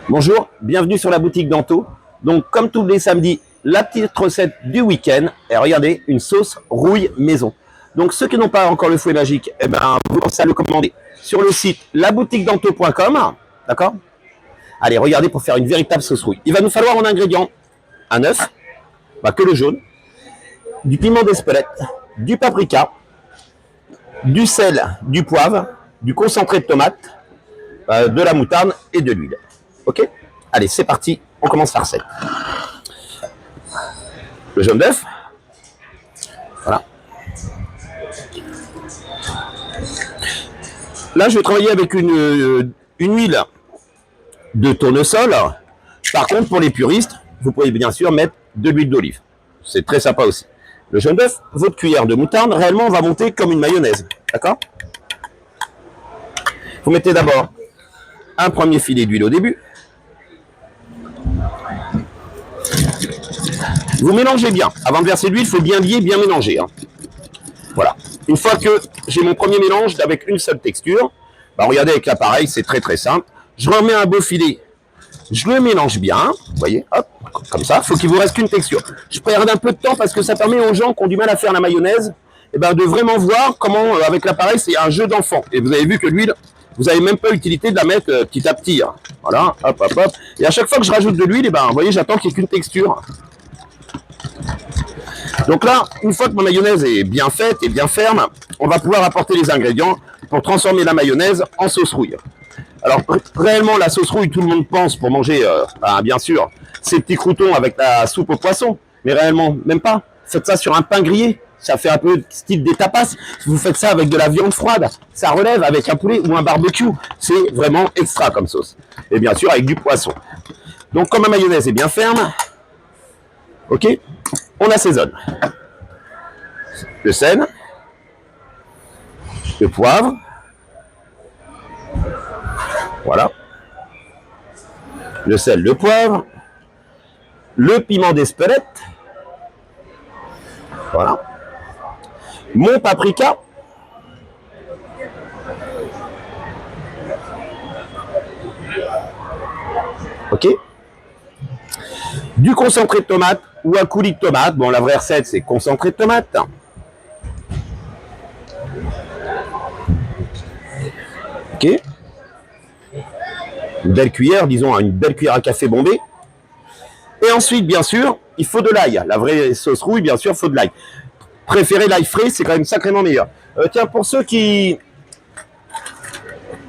Bonjour, bienvenue sur la boutique d'Anto. Donc, comme tous les samedis, la petite recette du week-end. Et regardez, une sauce rouille maison. Donc, ceux qui n'ont pas encore le fouet magique, eh ben, vous pensez à le commander sur le site laboutiquedanto.com. D'accord? Allez, regardez pour faire une véritable sauce rouille. Il va nous falloir en ingrédients un œuf, que le jaune, du piment d'Espelette, du paprika, du sel, du poivre, du concentré de tomate, de la moutarde et de l'huile. Ok? Allez, c'est parti, on commence la recette. Le jaune d'œuf. Voilà. Là, je vais travailler avec une huile de tournesol. Par contre, pour les puristes, vous pouvez bien sûr mettre de l'huile d'olive. C'est très sympa aussi. Le jaune d'œuf, votre cuillère de moutarde, réellement, on va monter comme une mayonnaise. D'accord? Vous mettez d'abord un premier filet d'huile au début. Vous mélangez bien. Avant de verser l'huile, il faut bien lier, bien mélanger. Voilà. Une fois que j'ai mon premier mélange avec une seule texture, regardez avec l'appareil, c'est très très simple. Je remets un beau filet. Je le mélange bien. Vous voyez, hop, comme ça. Il faut qu'il vous reste qu'une texture. Je perd un peu de temps parce que ça permet aux gens qui ont du mal à faire la mayonnaise de vraiment voir comment, avec l'appareil, c'est un jeu d'enfant. Et vous avez vu que l'huile, vous n'avez même pas l'utilité de la mettre petit à petit. Voilà, hop, hop, hop. Et à chaque fois que je rajoute de l'huile, vous voyez, j'attends qu'il n'y ait qu'une texture. Donc là, une fois que ma mayonnaise est bien faite et bien ferme, on va pouvoir apporter les ingrédients pour transformer la mayonnaise en sauce rouille. Alors, réellement, la sauce rouille, tout le monde pense pour manger, bien sûr, ces petits croûtons avec la soupe au poisson. Mais réellement, même pas. Faites ça sur un pain grillé. Ça fait un peu style des tapas. Vous faites ça avec de la viande froide. Ça relève avec un poulet ou un barbecue. C'est vraiment extra comme sauce. Et bien sûr, avec du poisson. Donc, comme ma mayonnaise est bien ferme, ok, on assaisonne. Le sel, le poivre, voilà, le sel, le poivre, le piment d'Espelette, voilà, mon paprika, ok, du concentré de tomate ou un coulis de tomate. Bon, la vraie recette, c'est concentré de tomate. Ok. Une belle cuillère, disons une belle cuillère à café bombée. Et ensuite, bien sûr, il faut de l'ail. La vraie sauce rouille, bien sûr, il faut de l'ail. Préférez l'ail frais, c'est quand même sacrément meilleur. Tiens, pour ceux qui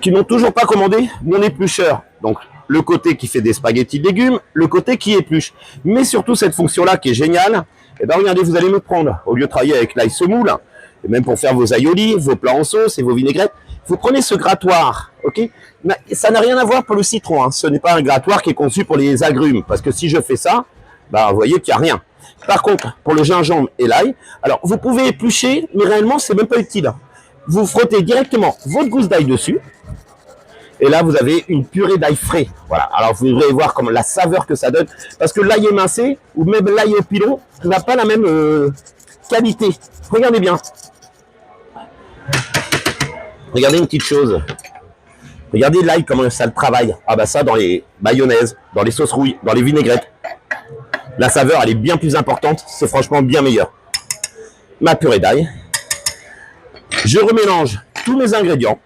n'ont toujours pas commandé, mon éplucheur. Donc, le côté qui fait des spaghettis de légumes, le côté qui épluche. Mais surtout, cette fonction-là qui est géniale, regardez, vous allez me prendre, au lieu de travailler avec l'ail semoule, et même pour faire vos aioli, vos plats en sauce et vos vinaigrettes, vous prenez ce grattoir, ok? Ça n'a rien à voir pour le citron, Ce n'est pas un grattoir qui est conçu pour les agrumes, parce que si je fais ça, vous voyez qu'il n'y a rien. Par contre, pour le gingembre et l'ail, alors vous pouvez éplucher, mais réellement, c'est même pas utile. Vous frottez directement votre gousse d'ail dessus, et là, vous avez une purée d'ail frais. Voilà. Alors, vous devrez voir comme la saveur que ça donne. Parce que l'ail émincé, ou même l'ail pilon, n'a pas la même qualité. Regardez bien. Regardez une petite chose. Regardez l'ail, comment ça le travaille. Ça, dans les mayonnaises, dans les sauces rouilles, dans les vinaigrettes. La saveur, elle est bien plus importante. C'est franchement bien meilleur. Ma purée d'ail. Je remélange tous mes ingrédients.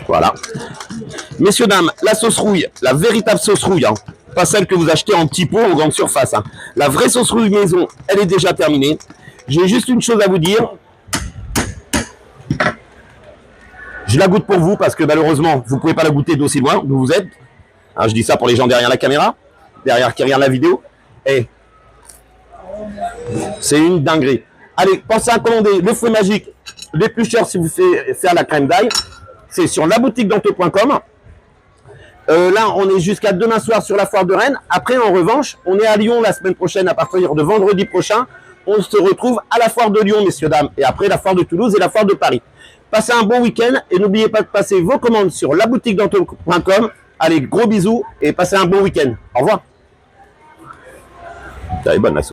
Voilà. Messieurs, dames, la sauce rouille, la véritable sauce rouille, pas celle que vous achetez en petits pots en grande surface. La vraie sauce rouille maison, elle est déjà terminée. J'ai juste une chose à vous dire. Je la goûte pour vous parce que malheureusement, vous ne pouvez pas la goûter d'aussi loin d'où vous êtes. Je dis ça pour les gens derrière la caméra, derrière qui regardent la vidéo. Et c'est une dinguerie. Allez, pensez à commander le fouet magique, l'éplucheur si vous faites faire la crème d'ail. C'est sur laboutiquedanto.com. Là, on est jusqu'à demain soir sur la foire de Rennes. Après, en revanche, on est à Lyon la semaine prochaine, à partir de vendredi prochain. On se retrouve à la foire de Lyon, messieurs, dames. Et après, la foire de Toulouse et la foire de Paris. Passez un bon week-end et n'oubliez pas de passer vos commandes sur laboutiquedanto.com. Allez, gros bisous et passez un bon week-end. Au revoir. Ça est bonne la sauce.